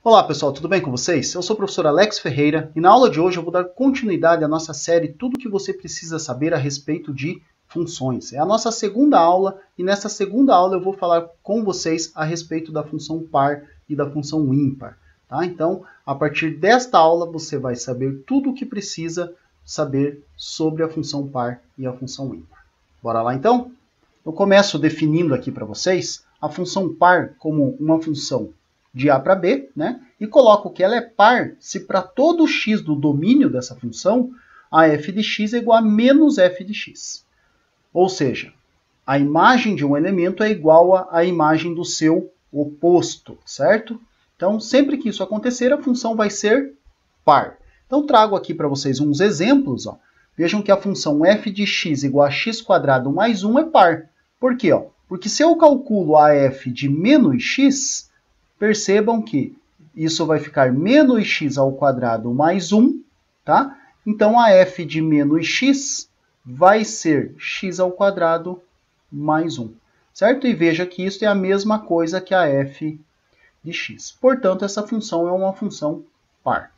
Olá pessoal, tudo bem com vocês? Eu sou o professor Alex Ferreira e na aula de hoje eu vou dar continuidade à nossa série Tudo o que você precisa saber a respeito de funções. É a nossa segunda aula e nessa segunda aula eu vou falar com vocês a respeito da função par e da função ímpar. Tá? Então, a partir desta aula você vai saber tudo o que precisa saber sobre a função par e a função ímpar. Bora lá então? Eu começo definindo aqui para vocês a função par como uma função de A para B, né? E coloco que ela é par se para todo x do domínio dessa função, a f de x é igual a menos f de x. Ou seja, a imagem de um elemento é igual à imagem do seu oposto, certo? Então, sempre que isso acontecer, a função vai ser par. Então, trago aqui para vocês uns exemplos. Ó. Vejam que a função f de x igual a x² mais 1 é par. Por quê? Porque se eu calculo a f de menos x, percebam que isso vai ficar menos x² mais 1, tá? Então, a f de menos x vai ser x² mais 1, certo? E veja que isso é a mesma coisa que a f de x. Portanto, essa função é uma função par.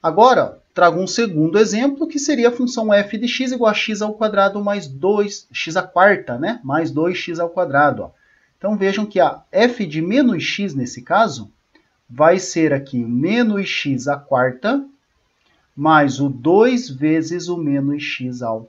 Agora, trago um segundo exemplo, que seria a função f de x igual a x² mais 2, x², né? Mais 2x². Ó. Então, vejam que a f de menos x, nesse caso, vai ser aqui menos x² mais o 2 vezes o menos x².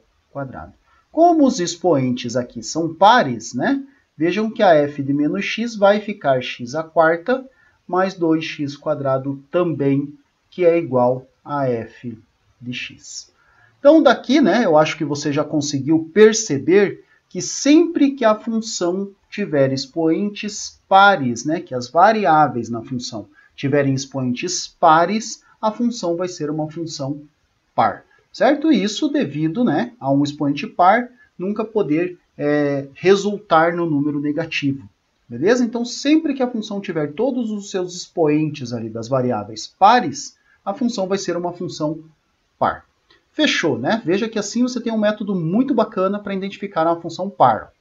Como os expoentes aqui são pares, né? Vejam que a f de menos x vai ficar x² mais 2x² também, que é igual a f de x. Então, daqui, né, eu acho que você já conseguiu perceber que sempre que a função tiver expoentes pares, né, que as variáveis na função tiverem expoentes pares, a função vai ser uma função par, certo? Isso devido, né, a um expoente par nunca poder resultar no número negativo, beleza? Então, sempre que a função tiver todos os seus expoentes ali das variáveis pares, a função vai ser uma função par. Fechou, né? Veja que assim você tem um método muito bacana para identificar uma função par.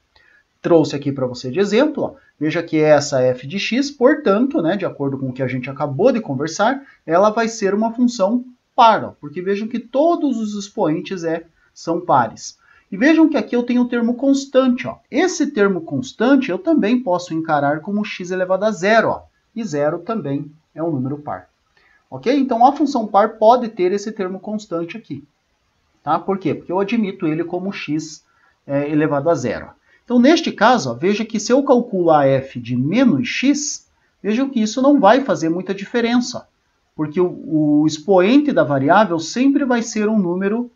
Trouxe aqui para você de exemplo, ó. Veja que essa f de x, portanto, né, de acordo com o que a gente acabou de conversar, ela vai ser uma função par, ó, porque vejam que todos os expoentes são pares. E vejam que aqui eu tenho o termo constante. Ó. Esse termo constante eu também posso encarar como x elevado a zero, ó, e zero também é um número par. Ok? Então, a função par pode ter esse termo constante aqui. Tá? Por quê? Porque eu admito ele como x elevado a zero. Então, neste caso, ó, veja que se eu calculo a f de menos x, vejam que isso não vai fazer muita diferença, porque o expoente da variável sempre vai ser um número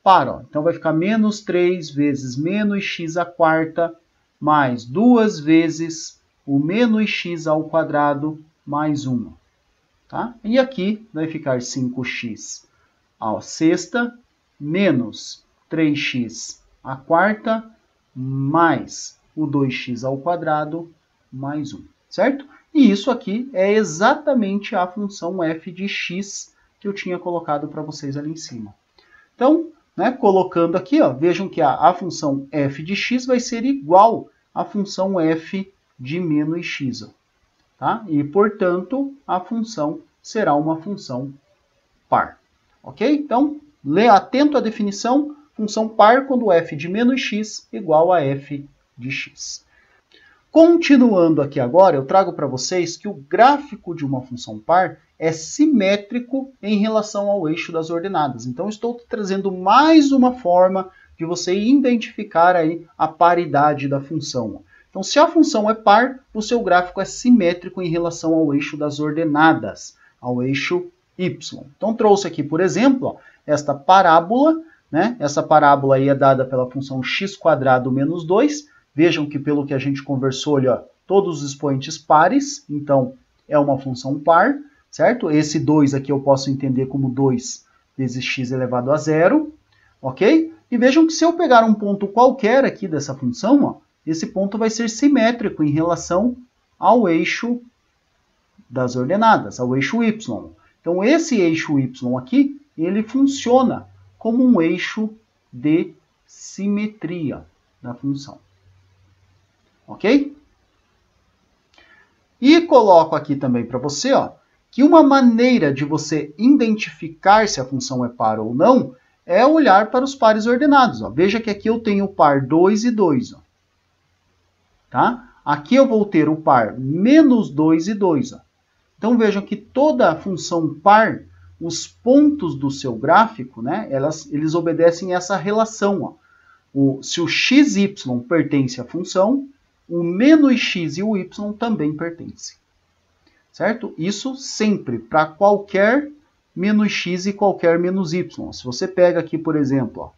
par. Ó. Então, vai ficar menos 3 vezes menos x² mais 2 vezes o menos x² mais 1. Tá? E aqui vai ficar 5x à sexta menos 3x à quarta mais o 2x² mais 1, certo? E isso aqui é exatamente a função f de x que eu tinha colocado para vocês ali em cima. Então, né, colocando aqui, ó, vejam que a função f de x vai ser igual à função f de menos x. Ó, tá? E, portanto, a função será uma função par. Ok? Então, atento à definição, função par quando f de menos x igual a f de x. Continuando aqui agora, eu trago para vocês que o gráfico de uma função par é simétrico em relação ao eixo das ordenadas. Então, estou trazendo mais uma forma de você identificar aí a paridade da função. Então, se a função é par, o seu gráfico é simétrico em relação ao eixo das ordenadas, ao eixo y. Então, trouxe aqui, por exemplo, ó, esta parábola, né? Essa parábola aí é dada pela função x² menos 2. Vejam que, pelo que a gente conversou, ali, ó, todos os expoentes pares, então é uma função par, certo? Esse 2 aqui eu posso entender como 2 vezes x elevado a zero, ok? E vejam que se eu pegar um ponto qualquer aqui dessa função, ó, esse ponto vai ser simétrico em relação ao eixo das ordenadas, ao eixo y. Então, esse eixo y aqui, ele funciona como um eixo de simetria da função. Ok? E coloco aqui também para você, ó, que uma maneira de você identificar se a função é par ou não é olhar para os pares ordenados. Ó. Veja que aqui eu tenho o par 2 e 2. Ó. Tá? Aqui eu vou ter o par menos 2 e 2. Ó. Então vejam que toda função par, os pontos do seu gráfico, né, eles obedecem essa relação. Ó. Se o xy pertence à função, o menos x e o y também pertencem. Certo? Isso sempre, para qualquer menos x e qualquer menos y. Se você pega aqui, por exemplo, ó,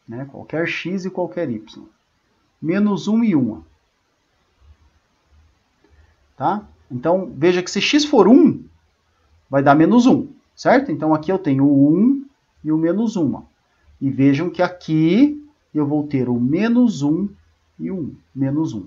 né, qualquer x e qualquer y. Menos 1 e 1. Ó. Tá? Então, veja que se x for 1, vai dar menos 1. Certo? Então, aqui eu tenho o 1 e o menos 1. Ó. E vejam que aqui eu vou ter o menos 1 e o 1. Menos 1.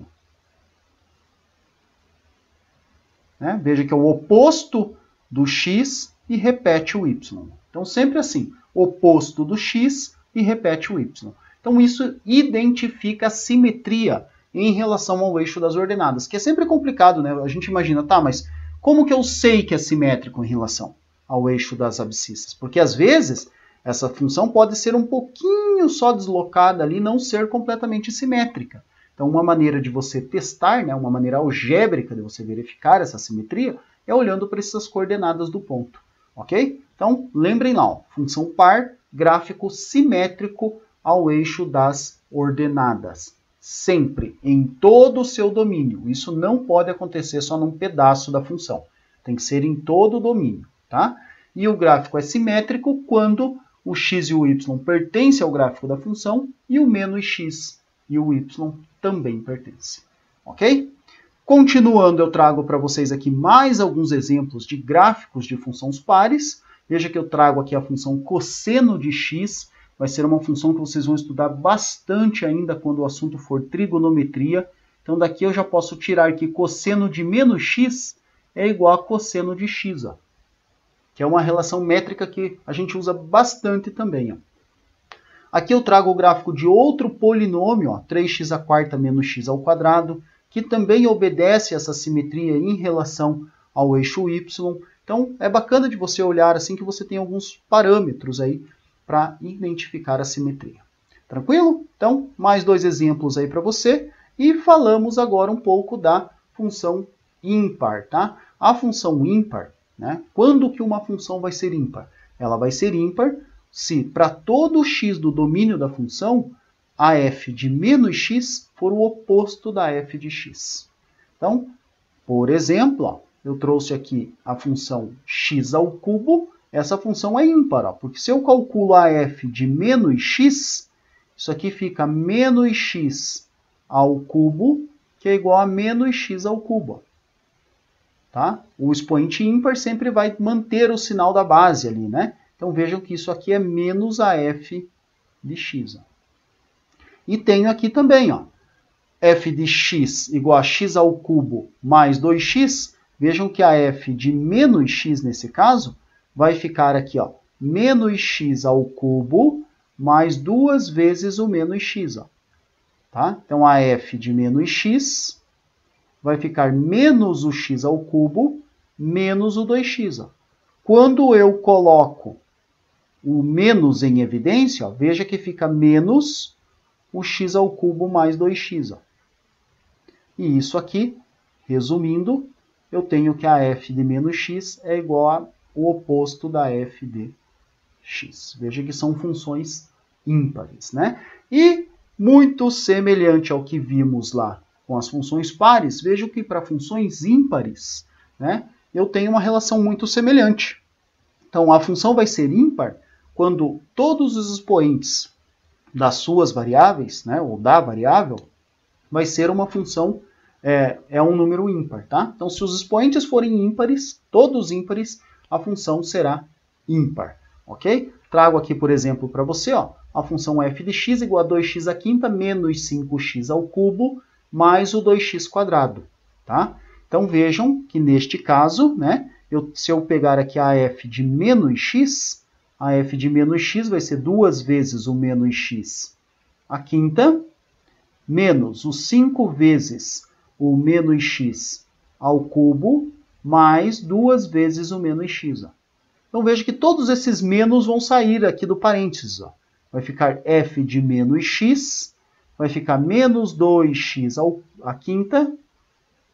Né? Veja que é o oposto do x e repete o y. Então, sempre assim, oposto do x e repete o y. Então, isso identifica a simetria em relação ao eixo das ordenadas, que é sempre complicado, né? A gente imagina, tá, mas como que eu sei que é simétrico em relação ao eixo das abscissas? Porque, às vezes, essa função pode ser um pouquinho só deslocada ali, não ser completamente simétrica. Então, uma maneira de você testar, né, uma maneira algébrica de você verificar essa simetria, é olhando para essas coordenadas do ponto. Ok? Então, lembrem lá, ó, função par, gráfico simétrico ao eixo das ordenadas. Sempre, em todo o seu domínio. Isso não pode acontecer só num pedaço da função. Tem que ser em todo o domínio. Tá? E o gráfico é simétrico quando o x e o y pertencem ao gráfico da função e o menos x e o y também pertencem. Ok? Continuando, eu trago para vocês aqui mais alguns exemplos de gráficos de funções pares. Veja que eu trago aqui a função cosseno de x. Vai ser uma função que vocês vão estudar bastante ainda quando o assunto for trigonometria. Então, daqui eu já posso tirar que cosseno de menos x é igual a cosseno de x, ó, que é uma relação métrica que a gente usa bastante também. Ó. Aqui eu trago o gráfico de outro polinômio, ó, 3x² menos x², que também obedece essa simetria em relação ao eixo y. Então, é bacana de você olhar assim que você tem alguns parâmetros aí para identificar a simetria. Tranquilo? Então, mais dois exemplos aí para você. E falamos agora um pouco da função ímpar. Tá? A função ímpar, né? Quando que uma função vai ser ímpar? Ela vai ser ímpar se para todo x do domínio da função, a f de menos x for o oposto da f de x. Então, por exemplo, ó, eu trouxe aqui a função x². Essa função é ímpar, ó, porque se eu calculo a f de menos x, isso aqui fica menos x ao cubo, que é igual a menos x ao cubo. Tá? O expoente ímpar sempre vai manter o sinal da base ali, né? Então vejam que isso aqui é menos a f de x. Ó. E tenho aqui também, ó, f de x igual a x² mais 2x. Vejam que a f de menos x nesse caso vai ficar aqui, ó, menos x² mais 2 vezes o menos x. Ó. Tá? Então, a f de menos x vai ficar menos o x² menos o 2x. Ó. Quando eu coloco o menos em evidência, ó, veja que fica menos o x³ mais 2x. Ó. E isso aqui, resumindo, eu tenho que a f de menos x é igual ao oposto da f de x. Veja que são funções ímpares, né? E muito semelhante ao que vimos lá com as funções pares, vejo que para funções ímpares, né, eu tenho uma relação muito semelhante. Então, a função vai ser ímpar quando todos os expoentes das suas variáveis, né, ou da variável, vai ser uma função, é um número ímpar. Tá? Então, se os expoentes forem ímpares, todos ímpares, a função será ímpar. Ok? Trago aqui, por exemplo, para você, ó, a função f de x igual a 2x² menos 5x³ mais o 2x². Tá? Então, vejam que neste caso, né, se eu pegar aqui a f de menos x, a f de menos x vai ser 2 vezes o menos x² menos o 5 vezes o menos x ao cubo mais 2 vezes o menos x. Ó. Então veja que todos esses menos vão sair aqui do parênteses. Ó. Vai ficar f de menos x, vai ficar menos 2x à quinta,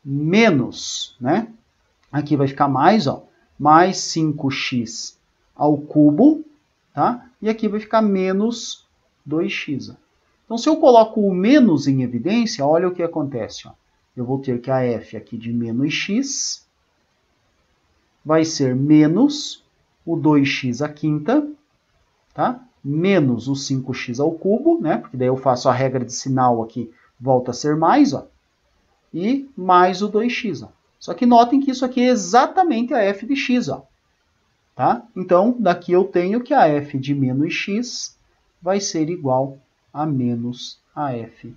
menos, né? Aqui vai ficar mais, ó, mais 5x ao cubo, tá? E aqui vai ficar menos 2x. Ó. Então, se eu coloco o menos em evidência, olha o que acontece. Ó. Eu vou ter que a f aqui de menos x vai ser menos o 2x à quinta, tá? Menos o 5x ao cubo, né? Porque daí eu faço a regra de sinal aqui, volta a ser mais, ó. E mais o 2x, ó. Só que notem que isso aqui é exatamente a f de x, ó. Tá? Então, daqui eu tenho que a f de menos x vai ser igual a menos a f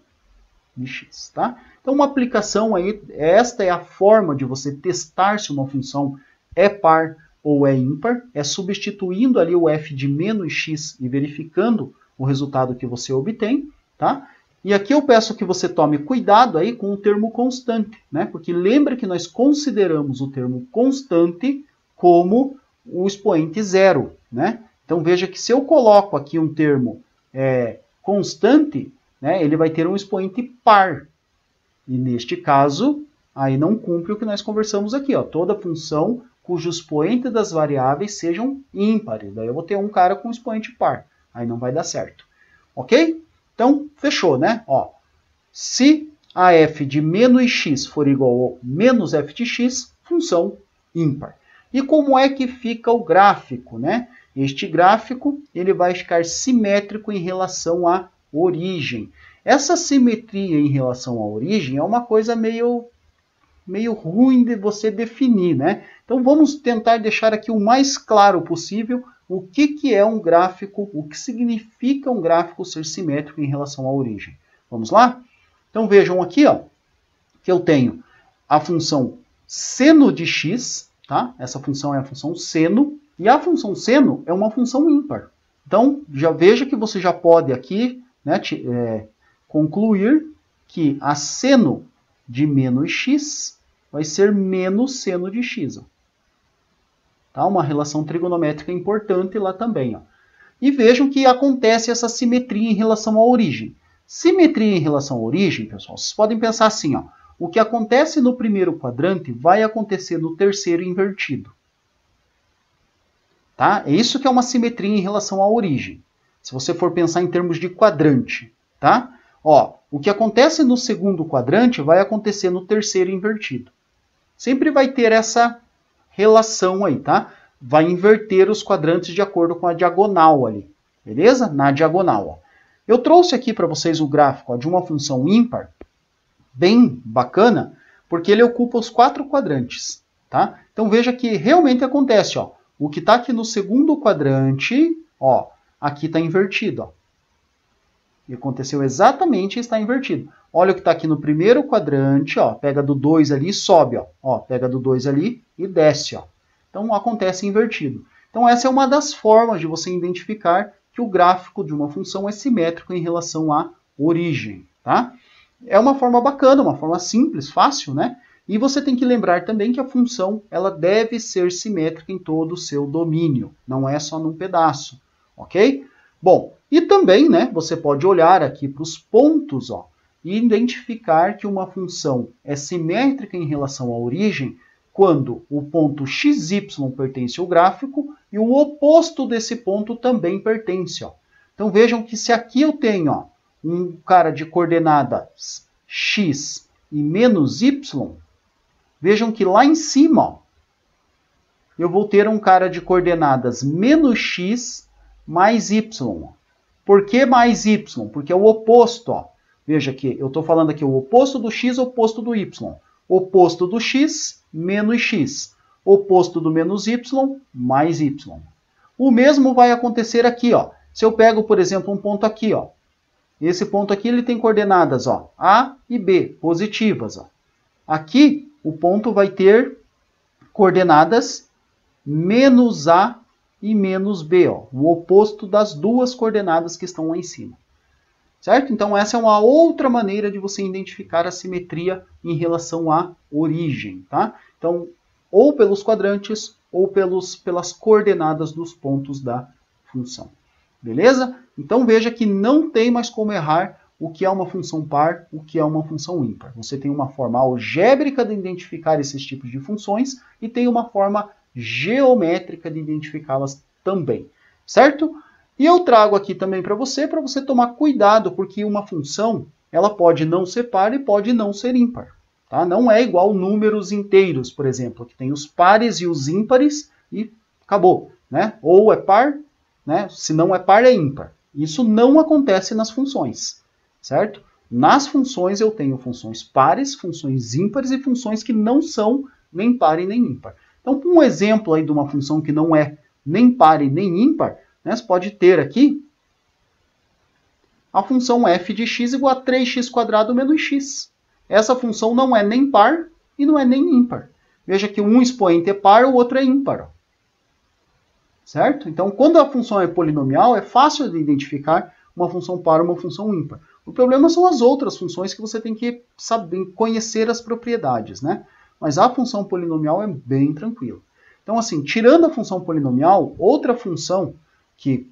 de x, tá? Então, uma aplicação aí, esta é a forma de você testar se uma função é par ou é ímpar, é substituindo ali o f de menos x e verificando o resultado que você obtém, tá? E aqui eu peço que você tome cuidado aí com o termo constante, né? Porque lembra que nós consideramos o termo constante como o expoente zero, né? Então veja que se eu coloco aqui um termo constante, né, ele vai ter um expoente par. E neste caso, aí não cumpre o que nós conversamos aqui, ó. Toda função cujo expoente das variáveis sejam ímpares. Daí eu vou ter um cara com expoente par. Aí não vai dar certo. Ok? Então, fechou, né? Ó, se a f de menos x for igual a menos f de x, função ímpar. E como é que fica o gráfico, né? Este gráfico ele vai ficar simétrico em relação à origem. Essa simetria em relação à origem é uma coisa meio ruim de você definir, né? Então vamos tentar deixar aqui o mais claro possível o que é um gráfico, o que significa um gráfico ser simétrico em relação à origem. Vamos lá? Então vejam aqui, ó, que eu tenho a função seno de x, tá? Essa função é a função seno, e a função seno é uma função ímpar. Então, já veja que você já pode aqui, né, concluir que a seno de menos x vai ser menos seno de x. Ó. Tá? Uma relação trigonométrica importante lá também. Ó. E vejam que acontece essa simetria em relação à origem. Simetria em relação à origem, pessoal, vocês podem pensar assim, ó, o que acontece no primeiro quadrante vai acontecer no terceiro invertido. Tá? É isso que é uma simetria em relação à origem. Se você for pensar em termos de quadrante, tá? Ó, o que acontece no segundo quadrante vai acontecer no terceiro invertido. Sempre vai ter essa relação aí, tá? Vai inverter os quadrantes de acordo com a diagonal ali, beleza? Na diagonal, ó. Eu trouxe aqui para vocês o gráfico ó, de uma função ímpar, bem bacana, porque ele ocupa os 4 quadrantes, tá? Então veja que realmente acontece, ó. O que está aqui no segundo quadrante, ó, aqui está invertido, ó. E aconteceu exatamente e está invertido. Olha o que está aqui no primeiro quadrante, ó, pega do 2 ali e sobe, ó, pega do 2 ali e desce, ó. Então acontece invertido. Então essa é uma das formas de você identificar que o gráfico de uma função é simétrico em relação à origem, tá? É uma forma bacana, uma forma simples, fácil, né? E você tem que lembrar também que a função ela deve ser simétrica em todo o seu domínio, não é só num pedaço, ok? Bom, e também, né, você pode olhar aqui para os pontos, ó, e identificar que uma função é simétrica em relação à origem quando o ponto xy pertence ao gráfico e o oposto desse ponto também pertence. Ó. Então vejam que se aqui eu tenho ó, um cara de coordenadas x e menos y, vejam que lá em cima ó, eu vou ter um cara de coordenadas menos x mais y. Por que mais y? Porque é o oposto. Ó. Veja que eu estou falando aqui o oposto do x, oposto do y. Oposto do x, menos x. Oposto do menos y, mais y. O mesmo vai acontecer aqui. Ó. Se eu pego, por exemplo, um ponto aqui. Ó. Esse ponto aqui ele tem coordenadas ó, A e B, positivas. Ó. Aqui, o ponto vai ter coordenadas menos A e menos B, ó, o oposto das duas coordenadas que estão lá em cima. certo? Então essa é uma outra maneira de você identificar a simetria em relação à origem, tá? Então, ou pelos quadrantes ou pelas coordenadas dos pontos da função. Beleza? Então veja que não tem mais como errar o que é uma função par, o que é uma função ímpar. Você tem uma forma algébrica de identificar esses tipos de funções e tem uma forma geométrica de identificá-las também, certo? E eu trago aqui também para você tomar cuidado, porque uma função ela pode não ser par e pode não ser ímpar. Tá? Não é igual números inteiros, por exemplo, que tem os pares e os ímpares e acabou. Né? Ou é par, né? Se não é par, é ímpar. Isso não acontece nas funções, certo? Nas funções eu tenho funções pares, funções ímpares e funções que não são nem par e nem ímpar. Então, um exemplo aí de uma função que não é nem par e nem ímpar, né, você pode ter aqui a função f de x igual a 3x² menos x. Essa função não é nem par e não é nem ímpar. Veja que um expoente é par, o outro é ímpar. Certo? Então, quando a função é polinomial, é fácil de identificar uma função par e uma função ímpar. O problema são as outras funções que você tem que saber, conhecer as propriedades, né? Mas a função polinomial é bem tranquila. Então, assim, tirando a função polinomial, outra função que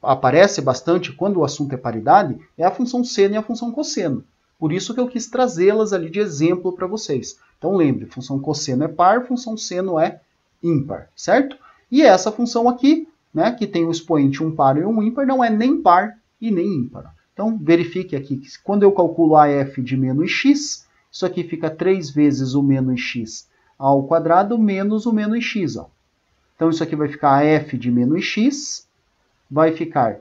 aparece bastante quando o assunto é paridade é a função seno e a função cosseno. Por isso que eu quis trazê-las ali de exemplo para vocês. Então, lembre, função cosseno é par, função seno é ímpar, certo? E essa função aqui, né, que tem o expoente um par e um ímpar, não é nem par e nem ímpar. Então, verifique aqui que quando eu calculo a f de menos x, isso aqui fica 3 vezes o menos x ao quadrado menos o menos x. Ó. Então, isso aqui vai ficar a f de menos x, vai ficar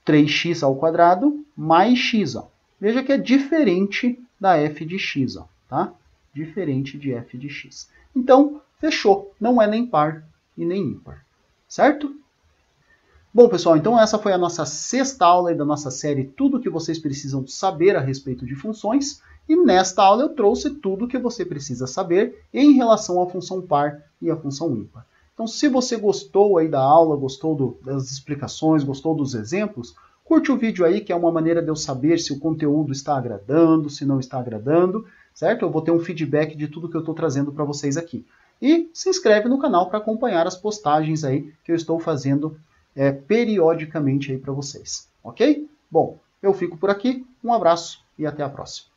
3x ao quadrado mais x. Ó. Veja que é diferente da f de x. Ó, tá? Diferente de f de x. Então, fechou. Não é nem par e nem ímpar. Certo? Bom, pessoal, então essa foi a nossa 6ª aula da nossa série Tudo o que vocês precisam saber a respeito de funções. E nesta aula eu trouxe tudo o que você precisa saber em relação à função par e à função ímpar. Então, se você gostou aí da aula, gostou das explicações, gostou dos exemplos, curte o vídeo aí, que é uma maneira de eu saber se o conteúdo está agradando, se não está agradando, certo? Eu vou ter um feedback de tudo que eu estou trazendo para vocês aqui. E se inscreve no canal para acompanhar as postagens aí que eu estou fazendo periodicamente aí para vocês, ok? Bom, eu fico por aqui, um abraço e até a próxima.